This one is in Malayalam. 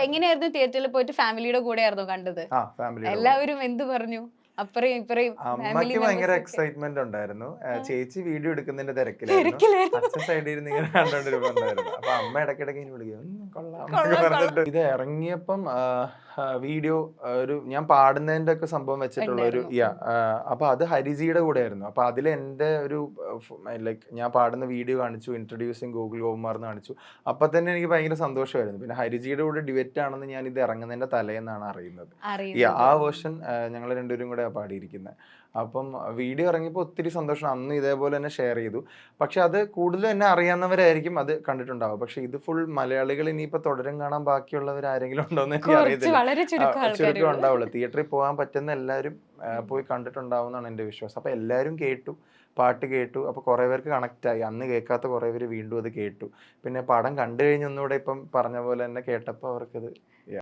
എങ്ങനെയായിരുന്നു തിയേറ്ററിൽ പോയിട്ട് ഫാമിലിയുടെ കൂടെ ആയിരുന്നു കണ്ടത്? എല്ലാവരും എന്ത് പറഞ്ഞു? അപ്പറയും ഇപ്പറയും ഫാമിലി അമ്മയ്ക്ക് ഭയങ്കര എക്സൈറ്റ്മെന്റ് ഉണ്ടായിരുന്നു. ചേച്ചി വീഡിയോ എടുക്കുന്നതിന്റെ തിരക്കിലായിരുന്നു. അച്ഛൻ സൈഡിൽ ഇരുന്ന് ഇങ്ങനെ കണ്ടോണ്ടിരിപ്പുണ്ടായിരുന്നു. അപ്പൊ അമ്മ ഇടയ്ക്കിടയ്ക്ക് ഇങ്ങനെ വിളിക്കും, കൊള്ളാം എന്നൊക്കെ പറഞ്ഞിട്ട്. ഇത് ഇറങ്ങിയപ്പം വീഡിയോ ഒരു ഞാൻ പാടുന്നതിന്റെ ഒക്കെ സംഭവം വെച്ചിട്ടുള്ള ഒരു അപ്പൊ അത് ഹരിജിയുടെ കൂടെ ആയിരുന്നു. അപ്പൊ അതിൽ എന്റെ ഒരു ലൈക്ക് ഞാൻ പാടുന്ന വീഡിയോ കാണിച്ചു, ഇൻട്രൊഡ്യൂസിങ് ഗോകുൽ ഗോകുമാർ എന്ന് കാണിച്ചു. അപ്പൊ തന്നെ എനിക്ക് ഭയങ്കര സന്തോഷമായിരുന്നു. പിന്നെ ഹരിജിയുടെ കൂടെ ഡിബേറ്റ് ആണെന്ന് ഞാൻ ഇത് ഇറങ്ങുന്നതിന്റെ തലേന്നാണ് അറിയുന്നത്. ആ വേർഷൻ ഞങ്ങൾ രണ്ടുപേരും കൂടെ പാടിയിരിക്കുന്നത്. അപ്പം വീഡിയോ ഇറങ്ങിയപ്പോൾ ഒത്തിരി സന്തോഷം. അന്ന് ഇതേപോലെ തന്നെ ഷെയർ ചെയ്തു. പക്ഷെ അത് കൂടുതൽ എന്നെ അറിയാവുന്നവരായിരിക്കും അത് കണ്ടിട്ടുണ്ടാവുക. പക്ഷെ ഇത് ഫുൾ മലയാളികൾ ഇനിയിപ്പോ തുടരും കാണാൻ ബാക്കിയുള്ളവരാരെങ്കിലും ഉണ്ടോ എന്ന് എനിക്ക് അറിയത്തില്ല. ചുരുക്കം ഉണ്ടാവുള്ളൂ. തിയേറ്ററിൽ പോകാൻ പറ്റുന്ന എല്ലാവരും പോയി കണ്ടിട്ടുണ്ടാവുന്നതാണ് എൻ്റെ വിശ്വാസം. അപ്പൊ എല്ലാവരും കേട്ടു, പാട്ട് കേട്ടു. അപ്പൊ കുറെ പേർക്ക് കണക്ട് ആയി. അന്ന് കേൾക്കാത്ത കുറെ പേര് വീണ്ടും അത് കേട്ടു. പിന്നെ പടം കണ്ടു കഴിഞ്ഞൊന്നുകൂടെ ഇപ്പം പറഞ്ഞ പോലെ തന്നെ കേട്ടപ്പോൾ അവർക്കത്